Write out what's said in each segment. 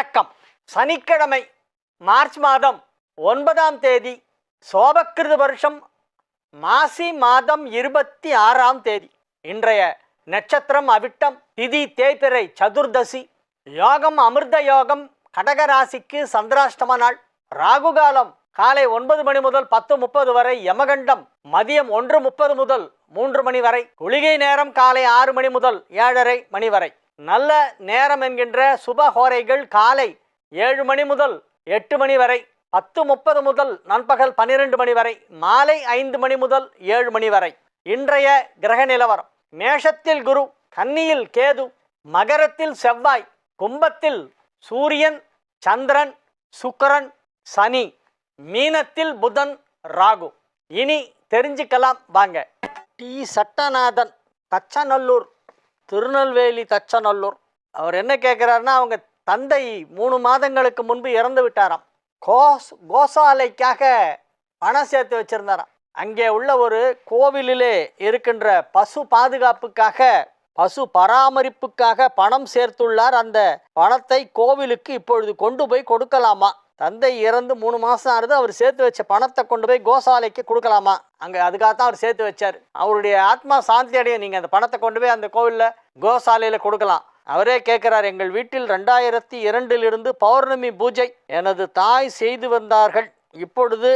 வணக்கம். சனிக்கிழமை மார்ச் மாதம் 9ஆம் தேதி, சோபக்கிருத வருஷம் மாசி மாதம் 26ஆம் தேதி. இன்றைய நட்சத்திரம் அவிட்டம், திதி தேய்பிறை, சதுர்தசி, யோகம் அமிர்த யோகம், கடகராசிக்கு சந்திராஷ்டம நாள். ராகுகாலம் காலை 9 மணி முதல் 10:30 வரை, யமகண்டம் மதியம் 1:30 முதல் 3 மணி வரை, குளிகை நேரம் காலை 6 மணி முதல் 7:30 மணி வரை. நல்ல நேரம் என்கின்ற சுபஹோரைகள் காலை 7 மணி முதல் 8 மணி வரை, 10:30 முதல் நண்பகல் 12 மணி வரை, மாலை 5 மணி முதல் 7 மணி வரை. இன்றைய கிரக நிலவரம்: மேஷத்தில் குரு, கன்னியில் கேது, மகரத்தில் செவ்வாய், கும்பத்தில் சூரியன், சந்திரன், சுக்கிரன், சனி, மீனத்தில் புதன், ராகு. இனி தெரிஞ்சுக்கலாம் வாங்க. டி சட்டநாதன், தச்சநல்லூர், திருநெல்வேலி தச்சநல்லூர். அவர் என்ன கேட்குறாருன்னா, அவங்க தந்தை 3 மாதங்களுக்கு முன்பு இறந்து விட்டாராம். கோசாலைக்காக பணம் சேர்த்து வச்சிருந்தாராம். அங்கே உள்ள ஒரு கோவிலிலே இருக்கின்ற பசு பாதுகாப்புக்காக, பசு பராமரிப்புக்காக பணம் சேர்த்துள்ளார். அந்த பணத்தை கோவிலுக்கு இப்பொழுது கொண்டு போய் கொடுக்கலாமா? தந்தை இறந்து 3 மாதம் ஆகுது. அவர் சேர்த்து வச்ச பணத்தை கொண்டு போய் கோசாலைக்கு கொடுக்கலாமா? அங்கே அதுக்காகத்தான் அவர் சேர்த்து வச்சார். அவருடைய ஆத்மா சாந்தி அடைய நீங்கள் அந்த பணத்தை கொண்டு போய் அந்த கோவிலில் கோசாலையில் கொடுக்கலாம். அவரே கேட்குறார், எங்கள் வீட்டில் 2002 பௌர்ணமி பூஜை எனது தாய் செய்து வந்தார்கள். இப்பொழுது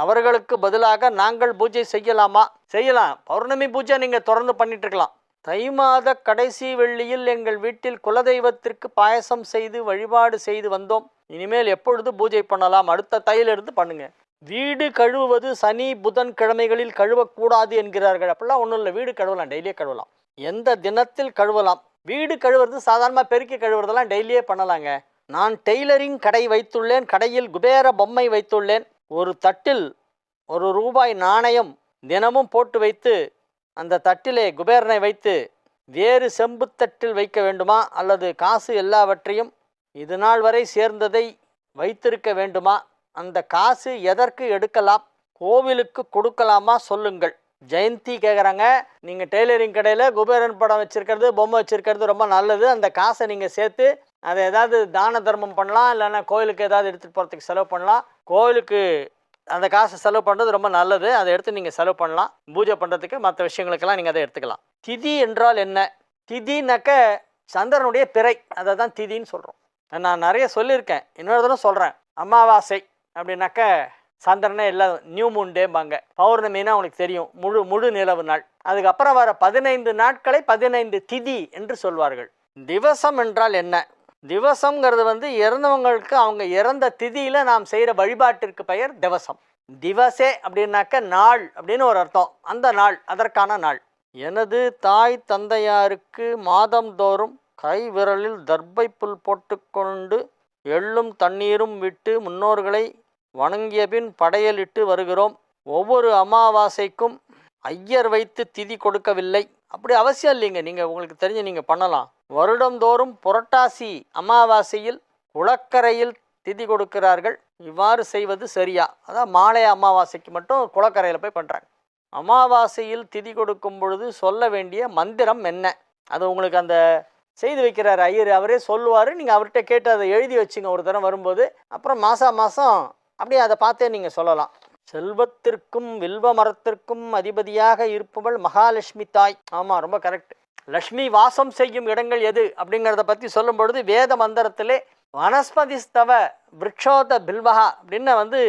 அவர்களுக்கு பதிலாக நாங்கள் பூஜை செய்யலாமா? செய்யலாம். பௌர்ணமி பூஜை நீங்கள் தொடர்ந்து பண்ணிட்டு இருக்கலாம். தை மாத கடைசி வெள்ளியில் எங்கள் வீட்டில் குலதெய்வத்திற்கு பாயசம் செய்து வழிபாடு செய்து வந்தோம். இனிமேல் எப்பொழுது பூஜை பண்ணலாம்? அடுத்த தையிலிருந்து பண்ணுங்க. வீடு கழுவுவது சனி புதன் கிழமைகளில் கழுவக்கூடாது என்கிறார்கள். அப்படிலாம் ஒன்றும் இல்லை, வீடு கழுவலாம், டெய்லியே கழுவலாம். எந்த தினத்தில் கழுவலாம்? வீடு கழுவுறது சாதாரணமாக பெருக்கி கழுவுறதெல்லாம் டெய்லியே பண்ணலாங்க. நான் டெய்லரிங் கடை வைத்துள்ளேன். கடையில் குபேர பொம்மை வைத்துள்ளேன். ஒரு தட்டில் ₹1 நாணயம் தினமும் போட்டு வைத்து அந்த தட்டிலே குபேரனை வைத்து வேறு செம்பு தட்டில் வைக்க வேண்டுமா, அல்லது காசு எல்லாவற்றையும் இது நாள் வரை சேர்ந்ததை வைத்திருக்க வேண்டுமா? அந்த காசு எதற்கு எடுக்கலாம்? கோவிலுக்கு கொடுக்கலாமா? சொல்லுங்கள். ஜெயந்தி கேட்குறாங்க, நீங்கள் டெய்லரிங் கடையில் குபேரன் படம் வச்சுருக்கிறது, பொம்மை வச்சுருக்கிறது ரொம்ப நல்லது. அந்த காசை நீங்கள் சேர்த்து அதை ஏதாவது தான தர்மம் பண்ணலாம், இல்லைன்னா கோவிலுக்கு ஏதாவது எடுத்துகிட்டு போகிறதுக்கு செலவு பண்ணலாம். கோவிலுக்கு அந்த காசை செலவு பண்ணுறது ரொம்ப நல்லது. அதை எடுத்து நீங்கள் செலவு பண்ணலாம். பூஜை பண்ணுறதுக்கு மற்ற விஷயங்களுக்கெல்லாம் நீங்கள் அதை எடுத்துக்கலாம். திதி என்றால் என்ன? திதினாக்க சந்திரனுடைய பிறை, அதை தான் திதின்னு சொல்கிறோம். நான் நிறைய சொல்லியிருக்கேன், இன்னொரு தடவை சொல்கிறேன். அமாவாசை அப்படின்னாக்க சந்திரனே எல்லாம் நியூ மூன் டேம்பாங்க. பௌர்ணமின்னா அவனுக்கு தெரியும், முழு நிலவு நாள். அதுக்கப்புறம் வர 15 நாட்களை 15 திதி என்று சொல்வார்கள். திவசம் என்றால் என்ன? திவசம்ங்கிறது இறந்தவங்களுக்கு அவங்க இறந்த திதியில் நாம் செய்கிற வழிபாட்டிற்கு பெயர் திவசம். திவசே அப்படின்னாக்க நாள் அப்படின்னு ஒரு அர்த்தம். அந்த நாள், அதற்கான நாள். எனது தாய் தந்தையாருக்கு மாதந்தோறும் கை விரலில் தர்பை புல் போட்டுக்கொண்டு எள்ளும் தண்ணீரும் விட்டு முன்னோர்களை வணங்கிய பின் படையலிட்டு வருகிறோம். ஒவ்வொரு அமாவாசைக்கும் ஐயர் வைத்து திதி கொடுக்கவில்லை. அப்படி அவசியம் இல்லைங்க, நீங்கள் உங்களுக்கு தெரிஞ்சு நீங்கள் பண்ணலாம். வருடந்தோறும் புரட்டாசி அமாவாசையில் குளக்கரையில் திதி கொடுக்கிறார்கள். இவ்வாறு செய்வது சரியா? அதான் மாலை அமாவாசைக்கு மட்டும் குளக்கரையில் போய் பண்ணுறாங்க. அமாவாசையில் திதி கொடுக்கும் பொழுது சொல்ல வேண்டிய மந்திரம் என்ன? அது உங்களுக்கு அந்த செய்து வைக்கிறார் ஐயர், அவரே சொல்லுவார். நீங்கள் அவர்கிட்ட கேட்டு அதை எழுதி வச்சுங்க ஒரு தரம் வரும்போது. அப்புறம் மாதம் அப்படியே அதை பார்த்தே நீங்கள் சொல்லலாம். செல்வத்திற்கும் வில்வ மரத்திற்கும் அதிபதியாக இருப்பவள் மகாலட்சுமி தாய். ஆமாம், ரொம்ப கரெக்ட். லக்ஷ்மி வாசம் செய்யும் இடங்கள் எது அப்படிங்கிறத பற்றி சொல்லும் பொழுது வேத மந்திரத்திலே வனஸ்பதிஸ்தவ விருட்சோத பில்வஹா அப்படின்னு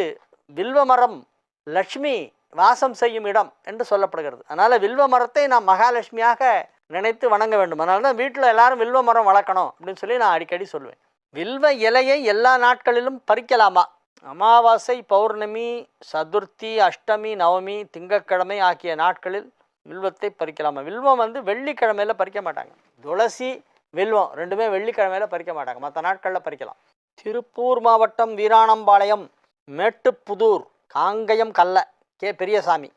வில்வ மரம் லக்ஷ்மி வாசம் செய்யும் இடம் என்று சொல்லப்படுகிறது. அதனால் வில்வ மரத்தை நாம் மகாலட்சுமியாக நினைத்து வணங்க வேண்டும். அதனால தான் வீட்டில் எல்லாரும் வில்வ மரம் வளர்க்கணும் அப்படின்னு சொல்லி நான் அடிக்கடி சொல்லுவேன். வில்வ இலையை எல்லா நாட்களிலும் பறிக்கலாமா? அமாவாசை, பௌர்ணமி, சதுர்த்தி, அஷ்டமி, நவமி, திங்கட்கிழமை ஆகிய நாட்களில் வில்வத்தை பறிக்கலாமா? வில்வம் வெள்ளிக்கிழமையில் பறிக்க மாட்டாங்க. துளசி, வில்வம் ரெண்டுமே வெள்ளிக்கிழமையில் பறிக்க மாட்டாங்க, மற்ற நாட்களில் பறிக்கலாம். திருப்பூர் மாவட்டம் வீராணம்பாளையம், மேட்டுப்புதூர், காங்கயம் கல்ல கே பெரியசாமி.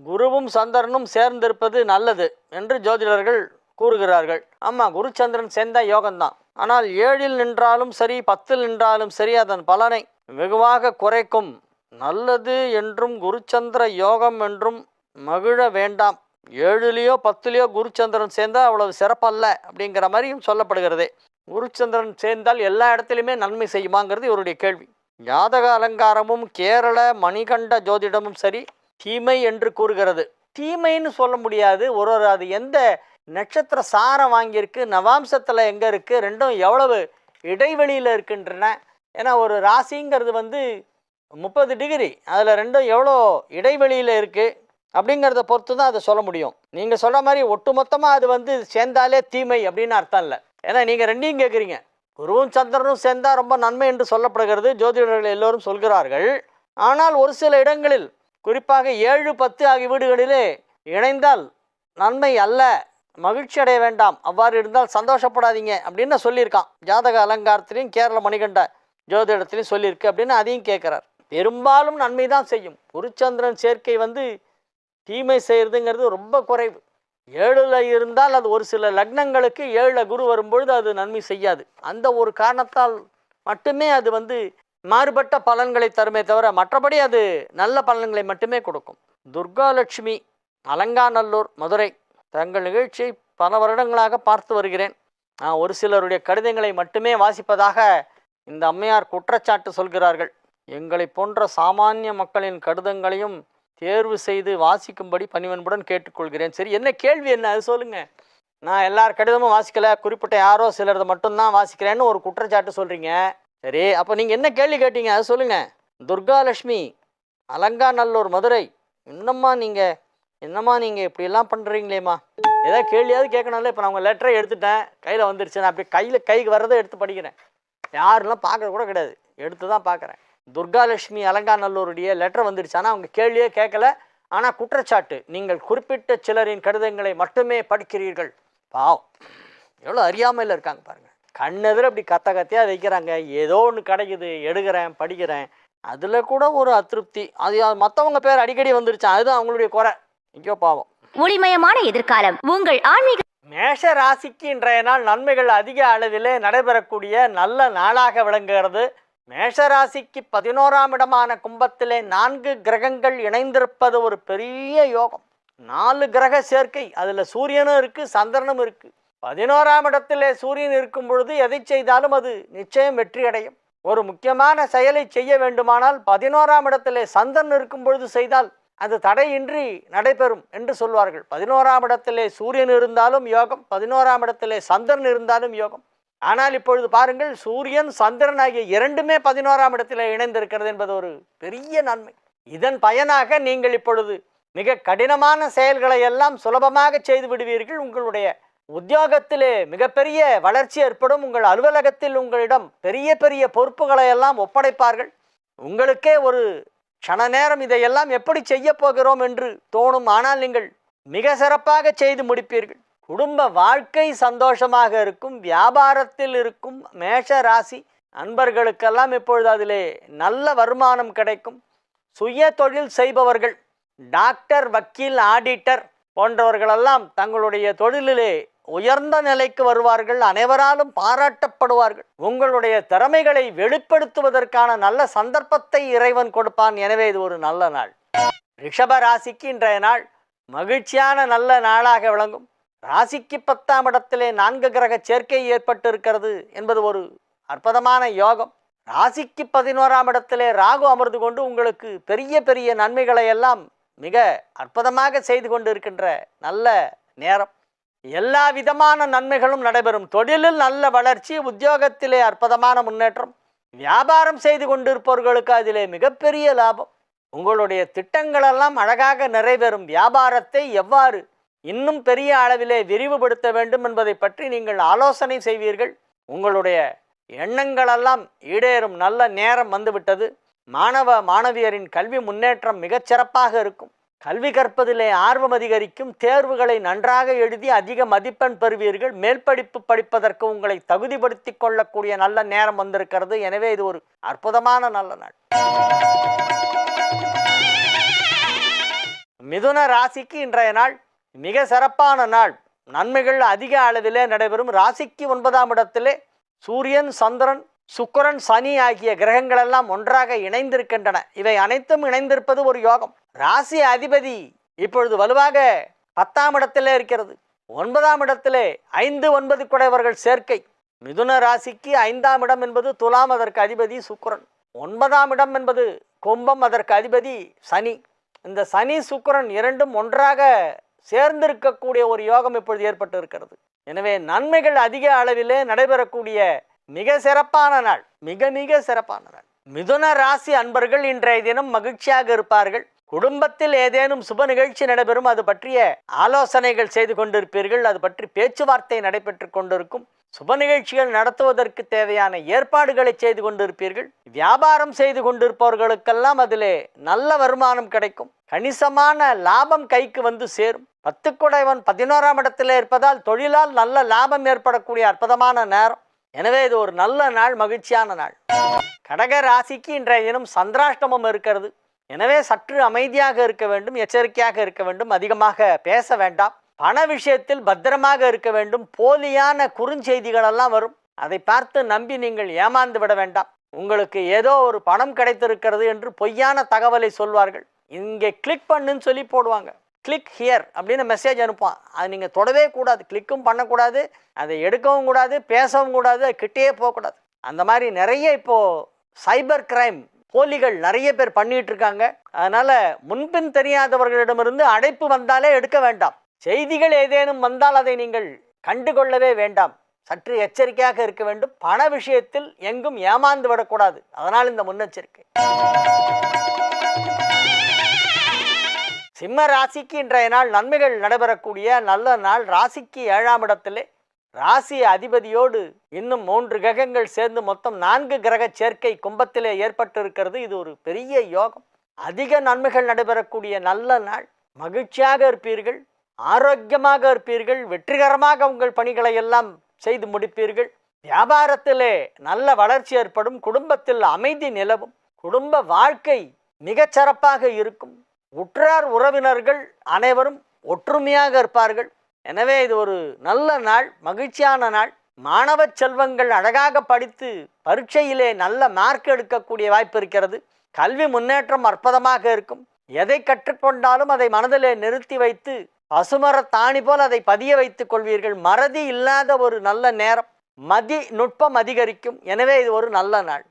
குருவும் சந்திரனும் சேர்ந்திருப்பது நல்லது என்று ஜோதிடர்கள் கூறுகிறார்கள். ஆமாம், குரு சந்திரன் சேர்ந்த யோகம்தான். ஆனால் 7இல் நின்றாலும் சரி, 10இல் நின்றாலும் சரி, அதன் பலனை வெகுவாக குறைக்கும். நல்லது என்றும் குருச்சந்திர யோகம் என்றும் மகிழ வேண்டாம். 7லேயோ 10லேயோ குருச்சந்திரன் சேர்ந்தால் அவ்வளவு சிறப்பல்ல அப்படிங்கிற மாதிரியும் சொல்லப்படுகிறது. குருச்சந்திரன் சேர்ந்தால் எல்லா இடத்துலையுமே நன்மை செய்யுமாங்கிறது இவருடைய கேள்வி. ஜாதக அலங்காரமும் கேரள மணிகண்ட ஜோதிடமும் சரி தீமை என்று கூறுகிறது. தீமைன்னு சொல்ல முடியாது. ஒரு அது எந்த நட்சத்திர சாரம் வாங்கியிருக்கு, நவாம்சத்தில் எங்கே இருக்குது, ரெண்டும் எவ்வளவு இடைவெளியில் இருக்கின்றன. ஏன்னா ஒரு ராசிங்கிறது 30 டிகிரி, அதில் ரெண்டும் எவ்வளோ இடைவெளியில் இருக்குது அப்படிங்கிறத பொறுத்து தான் அதை சொல்ல முடியும். நீங்கள் சொல்கிற மாதிரி ஒட்டுமொத்தமாக அது சேர்ந்தாலே தீமை அப்படின்னு அர்த்தம் இல்லை. ஏன்னா நீங்கள் ரெண்டையும் கேட்குறீங்க. குருவும் சந்திரனும் சேர்ந்தால் ரொம்ப நன்மை என்று சொல்லப்படுகிறது, ஜோதிடர்கள் எல்லோரும் சொல்கிறார்கள். ஆனால் ஒரு சில இடங்களில், குறிப்பாக 7, 10 ஆகிய வீடுகளிலே இணைந்தால் நன்மை அல்ல, மகிழ்ச்சி அடைய வேண்டாம், அவ்வாறு இருந்தால் சந்தோஷப்படாதீங்க அப்படின்னு சொல்லியிருக்கான். ஜாதக அலங்காரத்திலையும் கேரள மணிகண்ட ஜோதிடத்திலையும் சொல்லியிருக்கு அப்படின்னு அதையும் கேட்குறார். பெரும்பாலும் நன்மை தான் செய்யும். குருச்சந்திரன் சேர்க்கை தீமை செய்கிறதுங்கிறது ரொம்ப குறைவு. 7ல் இருந்தால் அது ஒரு சில லக்னங்களுக்கு 7ல் குரு வரும்பொழுது அது நன்மை செய்யாது. அந்த ஒரு காரணத்தால் மட்டுமே அது மாறுபட்ட பலன்களை தருமே தவிர மற்றபடி அது நல்ல பலன்களை மட்டுமே கொடுக்கும். துர்காலட்சுமி, அலங்காநல்லூர், மதுரை. தங்கள் நிகழ்ச்சியை பல வருடங்களாக பார்த்து வருகிறேன். நான் ஒரு சிலருடைய கடிதங்களை மட்டுமே வாசிப்பதாக இந்த அம்மையார் குற்றச்சாட்டு சொல்கிறார்கள். எங்களை போன்ற சாமானிய மக்களின் கடிதங்களையும் தேர்வு செய்து வாசிக்கும்படி பணிவன்புடன் கேட்டுக்கொள்கிறேன். சரி, என்ன கேள்வி என்ன அது சொல்லுங்கள். நான் எல்லார் கடிதமும் வாசிக்கலை, குறிப்பிட்ட யாரோ சிலரது மட்டும்தான் வாசிக்கிறேன்னு ஒரு குற்றச்சாட்டு சொல்கிறீங்க. சரி, அப்போ நீங்கள் என்ன கேள்வி கேட்டீங்க அது சொல்லுங்கள். துர்காலட்சுமி, அலங்காநல்லூர், மதுரை. என்னம்மா நீங்கள் இப்படியெல்லாம் பண்ணுறீங்களேம்மா, ஏதாவது கேள்வியாவது கேட்கணும்ல. இப்போ நான் உங்கள் லெட்டரை எடுத்துட்டேன், கையில் வந்துருச்சு. நான் அப்படி கைக்கு வர்றதை எடுத்து படிக்கிறேன். யாருலாம் பார்க்குறது கூட கிடையாது, எடுத்து தான் பார்க்குறேன். துர்காலட்சுமி அலங்காநல்லூருடைய லெட்டர் வந்துடுச்சு. ஆனால் அவங்க கேள்வியே கேட்கல. ஆனால் குற்றச்சாட்டு, நீங்கள் குறிப்பிட்ட சிலரின் கடிதங்களை மட்டுமே படிக்கிறீர்கள். பாவம், எவ்வளோ அறியாமையில் இருக்காங்க பாருங்கள். கண்ணெதிர அப்படி கத்தையாக வைக்கிறாங்க. ஏதோ ஒன்று கிடைக்குது, எடுக்கிறேன், படிக்கிறேன். அதில் கூட ஒரு அதிருப்தி. அது மற்றவங்க பேர் அடிக்கடி வந்துருச்சு, அதுதான் அவங்களுடைய குறை. ஐயோ பாவம். ஒளிமயமான எதிர்காலம் உங்கள் ஆன்மீக. மேஷ ராசிக்கு இன்றைய நாள் நன்மைகள் அதிக அளவிலே நடைபெறக்கூடிய நல்ல நாளாக விளங்குகிறது. மேஷராசிக்கு 11ஆம் இடமான கும்பத்திலே 4 கிரகங்கள் இணைந்திருப்பது ஒரு பெரிய யோகம். 4 கிரக சேர்க்கை, அதில் சூரியனும் இருக்குது, சந்திரனும் இருக்குது. 11ஆம் இடத்திலே சூரியன் இருக்கும் பொழுது எதை செய்தாலும் அது நிச்சயம் வெற்றி அடையும். ஒரு முக்கியமான செயலை செய்ய வேண்டுமானால் 11ஆம் இடத்திலே சந்திரன் இருக்கும் பொழுது செய்தால் அது தடையின்றி நடைபெறும் என்று சொல்வார்கள். 11ஆம் இடத்திலே சூரியன் இருந்தாலும் யோகம், 11ஆம் இடத்திலே சந்திரன் இருந்தாலும் யோகம். ஆனால் இப்பொழுது பாருங்கள், சூரியன் சந்திரன் ஆகிய இரண்டுமே 11ஆம் இடத்தில் இணைந்திருக்கிறது என்பது ஒரு பெரிய நன்மை. இதன் பயனாக நீங்கள் இப்பொழுது மிக கடினமான செயல்களை எல்லாம் சுலபமாக செய்து விடுவீர்கள். உங்களுடைய உத்தியோகத்திலே மிகப்பெரிய வளர்ச்சி ஏற்படும். உங்கள் அலுவலகத்தில் உங்களிடம் பெரிய பெரிய பொறுப்புகளை எல்லாம் ஒப்படைப்பார்கள். உங்களுக்கே ஒரு க்ஷண நேரம் இதையெல்லாம் எப்படி செய்ய போகிறோம் என்று தோணும். ஆனால் நீங்கள் மிக சிறப்பாக செய்து முடிப்பீர்கள். குடும்ப வாழ்க்கை சந்தோஷமாக இருக்கும். வியாபாரத்தில் இருக்கும் மேஷ ராசி அன்பர்களுக்கெல்லாம் இப்பொழுது அதிலே நல்ல வருமானம் கிடைக்கும். சுய தொழில் செய்பவர்கள், டாக்டர், வக்கீல், ஆடிட்டர் போன்றவர்களெல்லாம் தங்களுடைய தொழிலிலே உயர்ந்த நிலைக்கு வருவார்கள். அனைவராலும் பாராட்டப்படுவார்கள். உங்களுடைய திறமைகளை வெளிப்படுத்துவதற்கான நல்ல சந்தர்ப்பத்தை இறைவன் கொடுப்பான். எனவே இது ஒரு நல்ல நாள். ரிஷப ராசிக்கு இன்றைய நாள் மகிழ்ச்சியான நல்ல நாளாக விளங்கும். ராசிக்கு 10ஆம் இடத்திலே 4 கிரக சேர்க்கை ஏற்பட்டு இருக்கிறது என்பது ஒரு அற்புதமான யோகம். ராசிக்கு 11ஆம் இடத்திலே ராகு அமர்ந்து கொண்டு உங்களுக்கு பெரிய பெரிய நன்மைகளை எல்லாம் மிக அற்புதமாக செய்து கொண்டு இருக்கின்ற நல்ல நேரம். எல்லா விதமான நன்மைகளும் நடைபெறும். தொழிலில் நல்ல வளர்ச்சி, உத்தியோகத்திலே அற்புதமான முன்னேற்றம், வியாபாரம் செய்து கொண்டிருப்பவர்களுக்கு அதிலே மிகப்பெரிய லாபம். உங்களுடைய திட்டங்களெல்லாம் அழகாக நிறைவேறும். வியாபாரத்தை எவ்வாறு இன்னும் பெரிய அளவிலே விரிவுபடுத்த வேண்டும் என்பதை பற்றி நீங்கள் ஆலோசனை செய்வீர்கள். உங்களுடைய எண்ணங்களெல்லாம் ஈடேறும் நல்ல நேரம் வந்துவிட்டது. மாணவ மாணவியரின் கல்வி முன்னேற்றம் மிகச்சிறப்பாக இருக்கும். கல்வி கற்பதிலே ஆர்வம் அதிகரிக்கும். தேர்வுகளை நன்றாக எழுதி அதிக மதிப்பெண் பெறுவீர்கள். மேல் படிப்பு படிப்பதற்கு உங்களை தகுதிப்படுத்தி கொள்ளக்கூடிய நல்ல நேரம் வந்திருக்கிறது. எனவே இது ஒரு அற்புதமான நல்ல நாள். மிதுன ராசிக்கு இன்றைய நாள் மிக சிறப்பான நாள். நன்மைகள் அதிக அளவிலே நடைபெறும். ராசிக்கு 9ஆம் இடத்திலே சூரியன், சந்திரன், சுக்கிரன், சனி ஆகிய கிரகங்கள் எல்லாம் ஒன்றாக இணைந்திருக்கின்றன. இவை அனைத்தும் இணைந்திருப்பது ஒரு யோகம். ராசி அதிபதி இப்பொழுது வலுவாக 10ஆம் இடத்திலே இருக்கிறது. 9ஆம் இடத்திலே 5, 9 குடையவர்கள் சேர்க்கை மிதுன ராசிக்கு 5ஆம் இடம் என்பது துலாம், அதற்கு அதிபதி சுக்கிரன். 9ஆம் இடம் என்பது கும்பம், அதற்கு அதிபதி சனி. இந்த சனி சுக்கிரன் இரண்டும் ஒன்றாக சேர்ந்திருக்கக்கூடிய ஒரு யோகம் இப்பொழுது ஏற்பட்டு இருக்கிறது. எனவே நன்மைகள் அதிக அளவிலே நடைபெறக்கூடிய மிக சிறப்பான நாள், மிக மிக சிறப்பான நாள். மிதுன ராசி அன்பர்கள் இன்றைய தினம் மகிழ்ச்சியாக இருப்பார்கள். குடும்பத்தில் ஏதேனும் சுப நிகழ்ச்சி நடைபெறும், அது பற்றிய ஆலோசனைகள் செய்து கொண்டிருப்பீர்கள். அது பற்றி பேச்சுவார்த்தை நடைபெற்று கொண்டிருக்கும். சுப நிகழ்ச்சிகள் நடத்துவதற்கு தேவையான ஏற்பாடுகளை செய்து கொண்டிருப்பீர்கள். வியாபாரம் செய்து கொண்டிருப்பவர்களுக்கெல்லாம் அதிலே நல்ல வருமானம் கிடைக்கும். கணிசமான லாபம் கைக்கு வந்து சேரும். 10 குடைவன் 11ஆம் இடத்திலே இருப்பதால் தொழிலால் நல்ல லாபம் ஏற்படக்கூடிய அற்புதமான நேரம். எனவே இது ஒரு நல்ல நாள், மகிழ்ச்சியான நாள். கடக ராசிக்கு இன்றைய தினம் சந்திராஷ்டமம் இருக்கிறது. எனவே சற்று அமைதியாக இருக்க வேண்டும், எச்சரிக்கையாக இருக்க வேண்டும், அதிகமாக பேச வேண்டாம். பண விஷயத்தில் பத்திரமாக இருக்க வேண்டும். போலியான குறுஞ்செய்திகள் எல்லாம் வரும், அதை பார்த்து நம்பி நீங்கள் ஏமாந்து விட வேண்டாம். உங்களுக்கு ஏதோ ஒரு பணம் கிடைத்திருக்கிறது என்று பொய்யான தகவலை சொல்வார்கள். இங்கே கிளிக் பண்ணுன்னு சொல்லி போடுவாங்க. கிளிக் ஹியர் அப்படின்னு மெசேஜ் அனுப்புவான். அது நீங்கள் தொடவே கூடாது, கிளிக்கும் பண்ணக்கூடாது, அதை எடுக்கவும் கூடாது, பேசவும் கூடாது, கிட்டேயே போகக்கூடாது. அந்த மாதிரி நிறைய இப்போது சைபர் கிரைம் போலிகள் நிறைய பேர் பண்ணிட்டு இருக்காங்க. அதனால் முன்பின் தெரியாதவர்களிடமிருந்து அழைப்பு வந்தாலே எடுக்க வேண்டாம். செய்திகள் ஏதேனும் வந்தால் அதை நீங்கள் கண்டுகொள்ளவே வேண்டாம். சற்று எச்சரிக்கையாக இருக்க வேண்டும். பண விஷயத்தில் எங்கும் ஏமாந்து விடக்கூடாது. அதனால் இந்த முன்னெச்சரிக்கை. சிம்ம ராசிக்கு இன்றைய நாள் நன்மைகள் நடைபெறக்கூடிய நல்ல நாள். ராசிக்கு 7ஆம் இடத்திலே ராசி அதிபதியோடு இன்னும் 3 கிரகங்கள் சேர்ந்து மொத்தம் 4 கிரக சேர்க்கை கும்பத்திலே ஏற்பட்டிருக்கிறது. இது ஒரு பெரிய யோகம். அதிக நன்மைகள் நடைபெறக்கூடிய நல்ல நாள். மகிழ்ச்சியாக இருப்பீர்கள், ஆரோக்கியமாக இருப்பீர்கள், வெற்றிகரமாக உங்கள் பணிகளை எல்லாம் செய்து முடிப்பீர்கள். வியாபாரத்திலே நல்ல வளர்ச்சி ஏற்படும். குடும்பத்தில் அமைதி நிலவும். குடும்ப வாழ்க்கை மிகச்சிறப்பாக இருக்கும். உற்றார் உறவினர்கள் அனைவரும் ஒற்றுமையாக இருப்பார்கள். எனவே இது ஒரு நல்ல நாள், மகிழ்ச்சியான நாள். மாணவ செல்வங்கள் அழகாக படித்து பரீட்சையிலே நல்ல மார்க் எடுக்கக்கூடிய வாய்ப்பு இருக்கிறது. கல்வி முன்னேற்றம் அற்புதமாக இருக்கும். எதை கற்றுக்கொண்டாலும் அதை மனதிலே நிறுத்தி வைத்து பசுமர தாணி போல் அதை பதிய வைத்துக் கொள்வீர்கள். மறதி இல்லாத ஒரு நல்ல நேரம். மதி நுட்பம் அதிகரிக்கும். எனவே இது ஒரு நல்ல நாள்.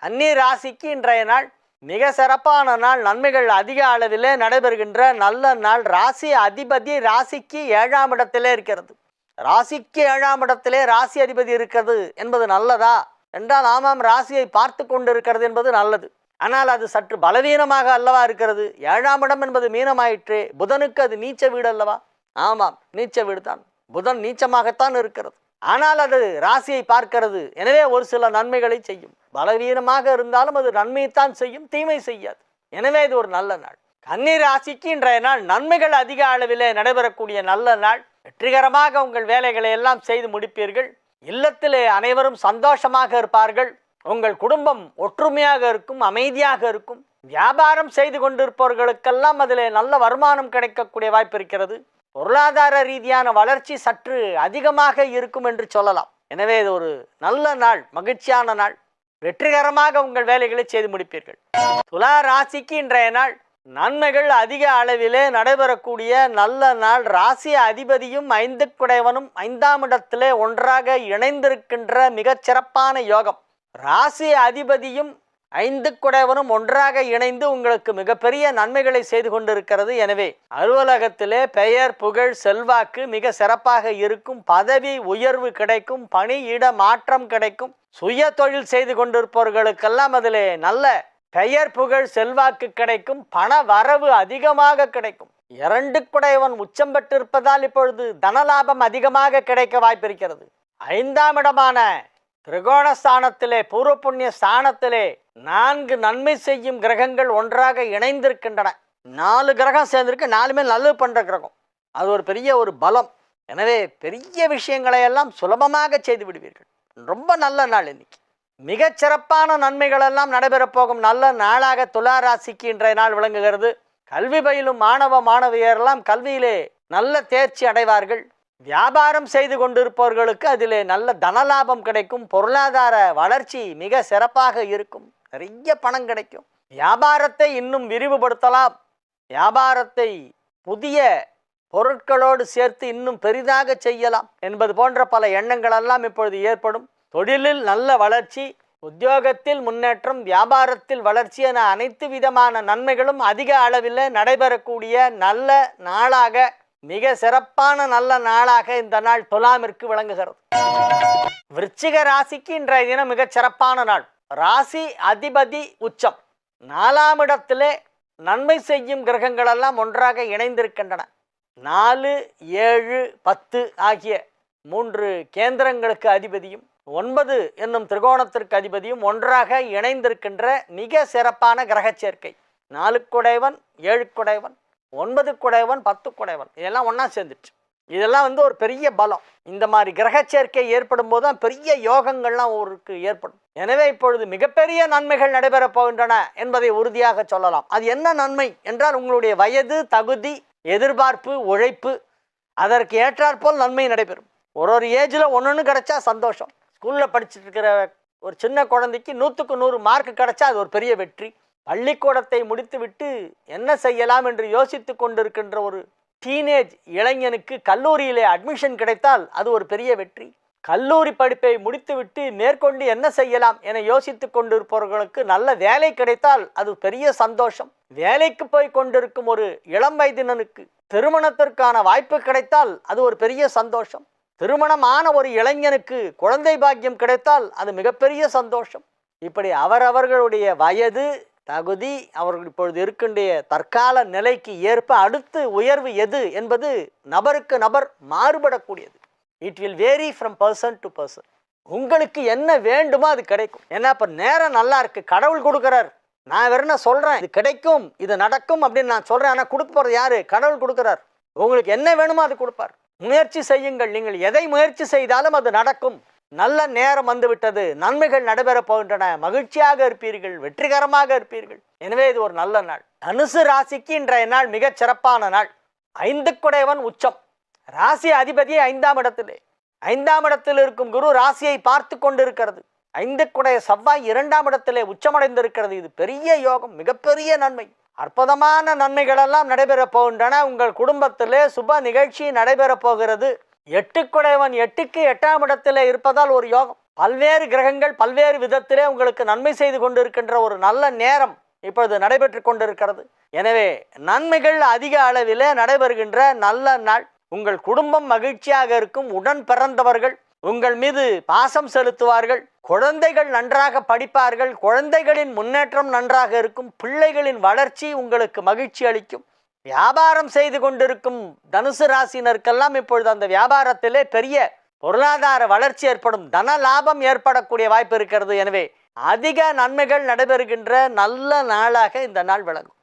கன்னி ராசிக்கு இன்றைய நாள் மிக சிறப்பான நாள். நன்மைகள் அதிக அளவிலே நடைபெறுகின்ற நல்ல நாள். ராசி அதிபதி ராசிக்கு 7ஆம் இடத்திலே இருக்கிறது. ராசிக்கு 7ஆம் இடத்திலே ராசி அதிபதி இருக்கிறது என்பது நல்லதா என்றால் ஆமாம், ராசியை பார்த்து கொண்டிருக்கிறது என்பது நல்லது. ஆனால் அது சற்று பலவீனமாக அல்லவா இருக்கிறது. 7ஆம் இடம் என்பது மீனமாயிற்றே. புதனுக்கு அது நீச்ச வீடு அல்லவா? ஆமாம், நீச்ச வீடு தான். புதன் நீச்சமாகத்தான் இருக்கிறது. ஆனால் அது ராசியை பார்க்கிறது. எனவே ஒரு சில நன்மைகளை செய்யும். பலவீனமாக இருந்தாலும் அது நன்மையைத்தான் செய்யும், தீமை செய்யாது. எனவே இது ஒரு நல்ல நாள். கன்னி ராசிக்கு இன்றைய நாள் நன்மைகள் அதிக அளவிலே நடைபெறக்கூடிய நல்ல நாள். வெற்றிகரமாக உங்கள் வேலைகளை எல்லாம் செய்து முடிப்பீர்கள். இல்லத்திலே அனைவரும் சந்தோஷமாக இருப்பார்கள். உங்கள் குடும்பம் ஒற்றுமையாக இருக்கும், அமைதியாக இருக்கும். வியாபாரம் செய்து கொண்டிருப்பவர்களுக்கெல்லாம் அதிலே நல்ல வருமானம் கிடைக்கக்கூடிய வாய்ப்பு இருக்கிறது. பொருளாதார ரீதியான வளர்ச்சி சற்று அதிகமாக இருக்கும் என்று சொல்லலாம். எனவே இது ஒரு நல்ல நாள், மகிழ்ச்சியான நாள். வெற்றிகரமாக உங்கள் வேலைகளை செய்து முடிப்பீர்கள். துலா ராசிக்கு இன்றைய நாள் நன்மைகள் அதிக அளவிலே நடைபெறக்கூடிய நல்ல நாள். ராசி அதிபதியும் 5 குடைவனும் 5ஆம் இடத்திலே ஒன்றாக இணைந்திருக்கின்ற மிகச் சிறப்பான யோகம். ராசி அதிபதியும் 5 குடைவனும் ஒன்றாக இணைந்து உங்களுக்கு மிகப்பெரிய நன்மைகளை செய்து கொண்டிருக்கிறது. எனவே அலுவலகத்திலே பெயர், புகழ், செல்வாக்கு மிக சிறப்பாக இருக்கும். பதவி உயர்வு கிடைக்கும். பணியிட மாற்றம் கிடைக்கும். சுய தொழில் செய்து கொண்டிருப்பவர்களுக்கெல்லாம் அதிலே நல்ல பெயர், புகழ், செல்வாக்கு கிடைக்கும். பண வரவு அதிகமாக கிடைக்கும். 2 குடைவன் உச்சம் பெற்றிருப்பதால் இப்பொழுது தனலாபம் அதிகமாக கிடைக்க வாய்ப்பிருக்கிறது. 5ஆம் இடமான திரிகோணஸ்தானத்திலே, பூர்வ புண்ணிய ஸ்தானத்திலே 4 நன்மை செய்யும் கிரகங்கள் ஒன்றாக இணைந்திருக்கின்றன. 4 கிரகம் சேர்ந்திருக்கு. 4மே நல்லது பண்ற கிரகம். அது ஒரு பெரிய ஒரு பலம். எனவே பெரிய விஷயங்களை எல்லாம் சுலபமாக செய்து விடுவீர்கள். ரொம்ப நல்ல நாள் இன்னைக்கு. மிகச் சிறப்பான நன்மைகள் எல்லாம் நடைபெறப் போகும் நல்ல நாளாக துலா ராசிக்கு இன்றைய நாள் விளங்குகிறது. கல்வி பயிலும் மாணவ மாணவியரெல்லாம் கல்வியிலே நல்ல தேர்ச்சி அடைவார்கள். வியாபாரம் செய்து கொண்டிருப்பவர்களுக்கு அதிலே நல்ல தனலாபம் கிடைக்கும். பொருளாதார வளர்ச்சி மிக சிறப்பாக இருக்கும். நிறைய பணம் கிடைக்கும். வியாபாரத்தை இன்னும் விரிவுபடுத்தலாம். வியாபாரத்தை புதிய பொருட்களோடு சேர்த்து இன்னும் பெரிதாக செய்யலாம் என்பது போன்ற பல எண்ணங்கள் எல்லாம் இப்பொழுது ஏற்படும். தொழிலில் நல்ல வளர்ச்சி, உத்தியோகத்தில் முன்னேற்றம், வியாபாரத்தில் வளர்ச்சி என அனைத்து விதமான நன்மைகளும் அதிக அளவில் நடைபெறக்கூடிய நல்ல நாளாக, மிக சிறப்பான நல்ல நாளாக இந்த நாள் துலாமிற்கு விளங்குகிறது. விருச்சிக ராசிக்கு இன்றைய தினம் மிகச் சிறப்பான நாள். ராசி அதிபதி உச்சம். 4ஆம் இடத்திலே நன்மை செய்யும் கிரகங்கள் எல்லாம் ஒன்றாக இணைந்திருக்கின்றன. 4, 7, 10 ஆகிய 3 கேந்திரங்களுக்கு அதிபதியும் 9 என்னும் திரிகோணத்திற்கு அதிபதியும் ஒன்றாக இணைந்திருக்கின்ற மிக சிறப்பான கிரக சேர்க்கை. 4 குடைவன், 7 குடைவன், 9 குடைவன், 10 குடைவன், இதெல்லாம் ஒன்றா சேர்ந்துச்சு. இதெல்லாம் ஒரு பெரிய பலம். இந்த மாதிரி கிரக சேர்க்கை ஏற்படும் போது தான் பெரிய யோகங்கள்லாம் ஒருக்கு ஏற்படும். எனவே இப்பொழுது மிகப்பெரிய நன்மைகள் நடைபெறப் போகின்றன என்பதை உறுதியாக சொல்லலாம். அது என்ன நன்மை என்றால், உங்களுடைய வயது, தகுதி, எதிர்பார்ப்பு, உழைப்பு, அதற்கு ஏற்றாற்போல் நன்மை நடைபெறும். ஒரு ஏஜில் ஒன்று கிடைச்சா சந்தோஷம். ஸ்கூலில் படிச்சுட்டு இருக்கிற ஒரு சின்ன குழந்தைக்கு 100க்கு 100 மார்க் கிடைச்சா அது ஒரு பெரிய வெற்றி. பள்ளிக்கூடத்தை முடித்துவிட்டு என்ன செய்யலாம் என்று யோசித்து கொண்டிருக்கின்ற ஒரு டீனேஜ் இளைஞனுக்கு கல்லூரியிலே அட்மிஷன் கிடைத்தால் அது ஒரு பெரிய வெற்றி. கல்லூரி படிப்பை முடித்துவிட்டு மேற்கொண்டு என்ன செய்யலாம் என யோசித்து கொண்டிருப்பவர்களுக்கு நல்ல வேலை கிடைத்தால் அது பெரிய சந்தோஷம். வேலைக்கு போய் கொண்டிருக்கும் ஒரு இளம் வயதினனுக்கு திருமணத்திற்கான வாய்ப்பு கிடைத்தால் அது ஒரு பெரிய சந்தோஷம். திருமணமான ஒரு இளைஞனுக்கு குழந்தை பாக்கியம் கிடைத்தால் அது மிகப்பெரிய சந்தோஷம். இப்படி அவரவர்களுடைய வயது, தகுதி, அவர்கள் இப்பொழுது இருக்கின்ற தற்கால நிலைக்கு ஏற்ப அடுத்து உயர்வு எது என்பது நபருக்கு நபர் மாறுபடக்கூடியது. It will vary from person to person. உங்களுக்கு என்ன வேண்டுமோ அது கிடைக்கும். ஏன்னா இப்போ நேரம் நல்லா இருக்கு, கடவுள் கொடுக்குறார். நான் வேற என்ன சொல்கிறேன், இது கிடைக்கும், இது நடக்கும் அப்படின்னு நான் சொல்கிறேன். ஆனால் கொடுக்க போகிறது யாரு? கடவுள் கொடுக்குறார். உங்களுக்கு என்ன வேணுமோ அது கொடுப்பார். முயற்சி செய்யுங்கள். நீங்கள் எதை முயற்சி செய்தாலும் அது நடக்கும். நல்ல நேரம் வந்துவிட்டது, நன்மைகள் நடைபெறப் போகின்றன, மகிழ்ச்சியாக இருப்பீர்கள், வெற்றிகரமாக இருப்பீர்கள். எனவே இது ஒரு நல்ல நாள். தனுசு ராசிக்கு இன்றைய நாள் மிகச் சிறப்பான நாள். 5 குடைவன் உச்சம். ராசி அதிபதி 5ஆம் இடத்திலே. 5ஆம் இடத்தில் இருக்கும் குரு ராசியை பார்த்து கொண்டிருக்கிறது. 5 குடைய செவ்வாய் 2ஆம் இடத்திலே உச்சமடைந்திருக்கிறது. இது பெரிய யோகம், மிகப்பெரிய நன்மை. அற்புதமான நன்மைகள் எல்லாம் நடைபெறப் போகின்றன. உங்கள் குடும்பத்திலே சுப நிகழ்ச்சி நடைபெறப் போகிறது. 8 குடைவன் 8க்கு 8ஆம் இடத்திலே இருப்பதால் ஒரு யோகம். பல்வேறு கிரகங்கள் பல்வேறு விதத்திலே உங்களுக்கு நன்மை செய்து கொண்டிருக்கின்ற ஒரு நல்ல நேரம் இப்பொழுது நடைபெற்று கொண்டிருக்கிறது. எனவே நன்மைகள் அதிக அளவிலே நடைபெறுகின்ற நல்ல நாள். உங்கள் குடும்பம் மகிழ்ச்சியாக இருக்கும். உடன் பிறந்தவர்கள் உங்கள் மீது பாசம் செலுத்துவார்கள். குழந்தைகள் நன்றாக படிப்பார்கள். குழந்தைகளின் முன்னேற்றம் நன்றாக இருக்கும். பிள்ளைகளின் வளர்ச்சி உங்களுக்கு மகிழ்ச்சி அளிக்கும். வியாபாரம் செய்து கொண்டிருக்கும் தனுசு ராசினருக்கெல்லாம் இப்பொழுது அந்த வியாபாரத்திலே பெரிய பொருளாதார வளர்ச்சி ஏற்படும். தன லாபம் ஏற்படக்கூடிய வாய்ப்பு இருக்கிறது. எனவே அதிக நன்மைகள் நடைபெறுகின்ற நல்ல நாளாக இந்த நாள் விளங்கும்.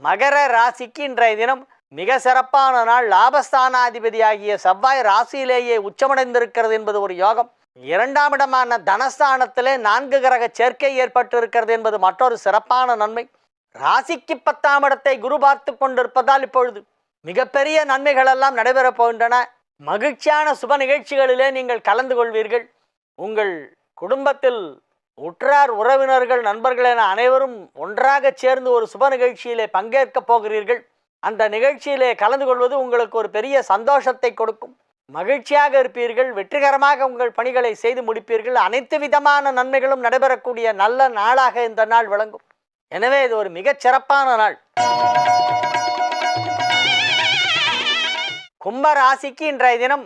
மகர ராசிக்கு இன்றைய தினம் மிக சிறப்பான நாள். லாபஸ்தானாதிபதியாகிய செவ்வாய் ராசியிலேயே உச்சமடைந்திருக்கிறது என்பது ஒரு யோகம். 2ஆம் இடமான தனஸ்தானத்திலே 4 கிரக சேர்க்கை ஏற்பட்டு இருக்கிறது என்பது மற்றொரு சிறப்பான நன்மை. ராசிக்கு 10ஆம் இடத்தை குரு பார்த்து கொண்டிருப்பதால் இப்பொழுது மிகப்பெரிய நன்மைகள் எல்லாம் நடைபெறப் போகின்றன. மகிழ்ச்சியான சுப நிகழ்ச்சிகளிலே நீங்கள் கலந்து கொள்வீர்கள். உங்கள் குடும்பத்தில் உற்றார் உறவினர்கள் நண்பர்கள் என அனைவரும் ஒன்றாக சேர்ந்து ஒரு சுப நிகழ்ச்சியிலே பங்கேற்கப் போகிறீர்கள். அந்த நிகழ்ச்சியிலே கலந்து கொள்வது உங்களுக்கு ஒரு பெரிய சந்தோஷத்தை கொடுக்கும். மகிழ்ச்சியாக இருப்பீர்கள். வெற்றிகரமாக உங்கள் பணிகளை செய்து முடிப்பீர்கள். அனைத்து விதமான நன்மைகளும் நடைபெறக்கூடிய நல்ல நாளாக இந்த நாள் விளங்கும். எனவே இது ஒரு மிகச் சிறப்பான நாள். கும்ப ராசிக்கு இன்றைய தினம்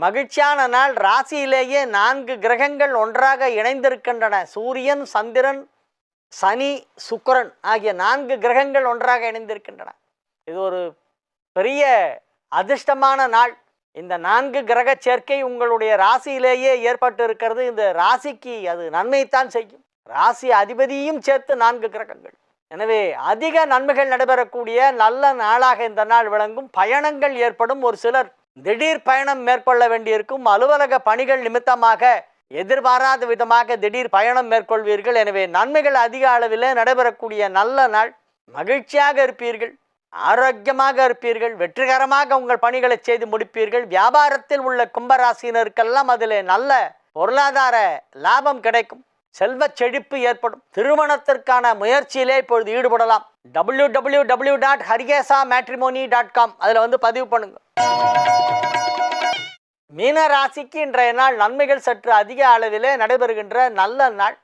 மகிழ்ச்சியான நாள். ராசியிலேயே 4 கிரகங்கள் ஒன்றாக இணைந்திருக்கின்றன. சூரியன், சந்திரன், சனி, சுக்கிரன் ஆகிய 4 கிரகங்கள் ஒன்றாக இணைந்திருக்கின்றன. இது ஒரு பெரிய அதிர்ஷ்டமான நாள். இந்த 4 கிரக சேர்க்கை உங்களுடைய ராசியிலேயே ஏற்பட்டு இருக்கிறது. இந்த ராசிக்கு அது நன்மைத்தான் செய்யும். ராசி அதிபதியும் சேர்த்து 4 கிரகங்கள். எனவே அதிக நன்மைகள் நடைபெறக்கூடிய நல்ல நாளாக இந்த நாள் விளங்கும். பயணங்கள் ஏற்படும். ஒரு சிலர் திடீர் பயணம் மேற்கொள்ள வேண்டியிருக்கும். அலுவலக பணிகள் நிமித்தமாக எதிர்பாராத விதமாக திடீர் பயணம் மேற்கொள்வீர்கள். எனவே நன்மைகள் அதிக அளவில் நடைபெறக்கூடிய நல்ல நாள். மகிழ்ச்சியாக இருப்பீர்கள். ஆரோக்கியமாக இருப்பீர்கள். வெற்றிகரமாக உங்கள் பணிகளை செய்து முடிப்பீர்கள். வியாபாரத்தில் உள்ள கும்பராசினருக்கெல்லாம் அதில் நல்ல பொருளாதார லாபம் கிடைக்கும். செல்வ செழிப்பு ஏற்படும். திருமணத்திற்கான முயற்சியிலே இப்பொழுது ஈடுபடலாம். www.hargesamatrimony.com அதில் வந்து பதிவு பண்ணுங்க. மீன ராசிக்கு இன்றைய நாள் நன்மைகள் சற்று அதிக அளவிலே நடைபெறுகின்ற நல்ல நாள்.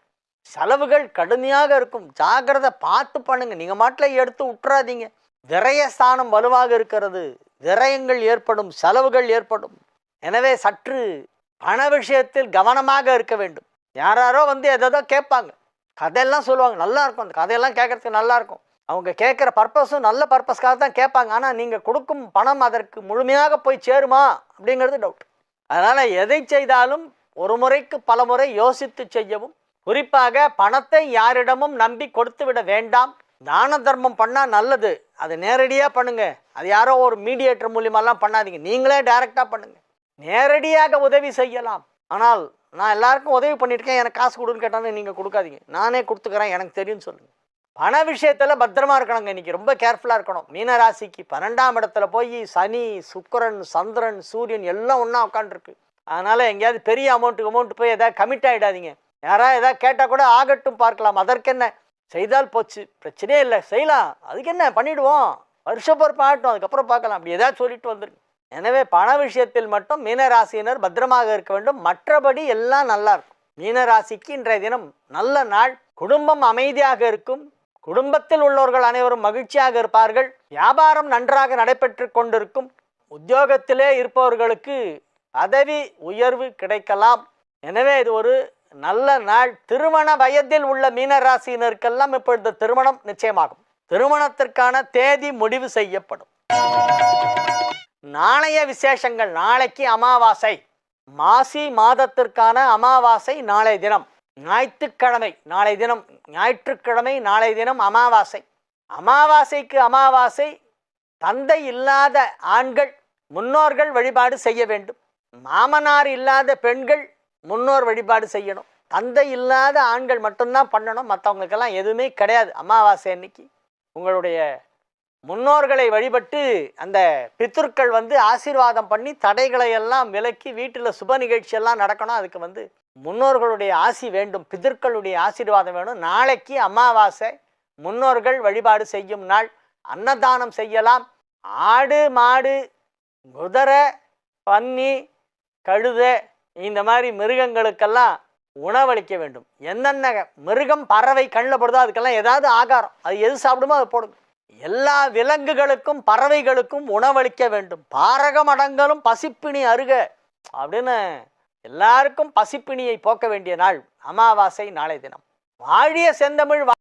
செலவுகள் கடுமையாக இருக்கும், ஜாகிரதை பார்த்து பண்ணுங்க. நீங்கள் மாட்டில் எடுத்து விட்டுறாதீங்க. விரயஸ்தானம் வலுவாக இருக்கிறது, விரயங்கள் ஏற்படும், செலவுகள் ஏற்படும். எனவே சற்று பண விஷயத்தில் கவனமாக இருக்க வேண்டும். யாராரோ வந்து எதோ கேட்பாங்க, கதையெல்லாம் சொல்லுவாங்க, நல்லா இருக்கும். அந்த கதையெல்லாம் கேட்கறதுக்கு நல்லா இருக்கும். அவங்க கேட்குற பர்பஸும் நல்ல பர்பஸ்க்காக தான் கேட்பாங்க. ஆனால் நீங்கள் கொடுக்கும் பணம் அதற்கு முழுமையாக போய் சேருமா அப்படிங்கிறது டவுட். அதனால் எதை செய்தாலும் ஒரு முறைக்கு பல முறை யோசித்து செய்யவும், குறிப்பாக பணத்தை யாரிடமும் நம்பி கொடுத்து விட வேண்டாம். தான தர்மம் பண்ணால் நல்லது, அது நேரடியாக பண்ணுங்க. அது யாரோ ஒரு மீடியேட்டர் மூலியமாலாம் பண்ணாதீங்க, நீங்களே டைரெக்டாக பண்ணுங்க. நேரடியாக உதவி செய்யலாம். ஆனால் நான் எல்லாருக்கும் உதவி பண்ணியிருக்கேன், எனக்கு காசு கொடுன்னு கேட்டாலும் நீங்கள் கொடுக்காதீங்க. நானே கொடுத்துக்கிறேன், எனக்கு தெரியும்னு சொல்லுங்கள். பண விஷயத்தில் பத்திரமா இருக்கணுங்க. இன்றைக்கி ரொம்ப கேர்ஃபுல்லாக இருக்கணும். மீனராசிக்கு 12ஆம் இடத்துல போய் சனி, சுக்கிரன், சந்திரன், சூரியன் எல்லாம் ஒன்றா உட்காந்துருக்கு. அதனால் எங்கேயாவது பெரிய அமௌண்ட் போய் எதாவது கமிட் ஆகிடாதீங்க. யாராவது எதாவது கேட்டால் கூட ஆகட்டும் பார்க்கலாம், அதற்கென்ன, செய்தால் போச்சு, பிரச்சனையே இல்லை, செய்யலாம், அதுக்கு என்ன பண்ணிவிடுவோம், வருஷம் பொறுப்பு ஆகட்டும், அதுக்கப்புறம் பார்க்கலாம், அப்படி ஏதாவது சொல்லிட்டு வந்துருக்கு. எனவே பண விஷயத்தில் மட்டும் மீனராசியினர் பத்திரமாக இருக்க வேண்டும். மற்றபடி எல்லாம் நல்லா இருக்கும். மீனராசிக்கு இன்றைய தினம் நல்ல நாள். குடும்பம் அமைதியாக இருக்கும். குடும்பத்தில் உள்ளவர்கள் அனைவரும் மகிழ்ச்சியாக இருப்பார்கள். வியாபாரம் நன்றாக நடைபெற்று கொண்டிருக்கும். உத்தியோகத்திலே இருப்பவர்களுக்கு பதவி உயர்வு கிடைக்கலாம். எனவே இது ஒரு நல்ல நாள். திருமண வயதில் உள்ள மீனராசியினருக்கெல்லாம் இப்பொழுது திருமணம் நிச்சயமாகும். திருமணத்திற்கான தேதி முடிவு செய்யப்படும். நாளைய விசேஷங்கள். நாளைக்கு அமாவாசை, மாசி மாதத்திற்கான அமாவாசை நாளைய தினம் ஞாயிற்றுக்கிழமை. நாளை தினம் ஞாயிற்றுக்கிழமை, நாளை தினம் அமாவாசை. அமாவாசைக்கு அமாவாசை. தந்தை இல்லாத ஆண்கள் முன்னோர்கள் வழிபாடு செய்ய வேண்டும். மாமனார் இல்லாத பெண்கள் முன்னோர் வழிபாடு செய்யணும். தந்தை இல்லாத ஆண்கள் மட்டும்தான் பண்ணணும், மற்றவங்களுக்கெல்லாம் எதுவுமே கிடையாது. அமாவாசை அன்னைக்கு உங்களுடைய முன்னோர்களை வழிபட்டு அந்த பித்ருக்கள் வந்து ஆசீர்வாதம் பண்ணி தடைகளை எல்லாம் விலக்கி வீட்டில் சுப நிகழ்ச்சியெல்லாம் நடக்கணும். அதுக்கு வந்து முன்னோர்களுடைய ஆசி வேண்டும், பிதர்களுடைய ஆசீர்வாதம் வேணும். நாளைக்கு அமாவாசை, முன்னோர்கள் வழிபாடு செய்யும் நாள். அன்னதானம் செய்யலாம். ஆடு, மாடு, குதிரை, பன்னி, கழுதை இந்த மாதிரி மிருகங்களுக்கெல்லாம் உணவளிக்க வேண்டும். என்னென்ன மிருகம், பறவை கண்ணில் படுதோ அதுக்கெல்லாம் ஏதாவது ஆகாரம், அது எது சாப்பிடுமோ அதை போடுங்க. எல்லா விலங்குகளுக்கும் பறவைகளுக்கும் உணவளிக்க வேண்டும். பாரகம் அடங்கலும் பசிப்பிணி அருக அப்படின்னு எல்லாருக்கும் பசிப்பிணியை போக்க வேண்டிய நாள் அமாவாசை நாளை தினம். வாழிய செந்தமிழ்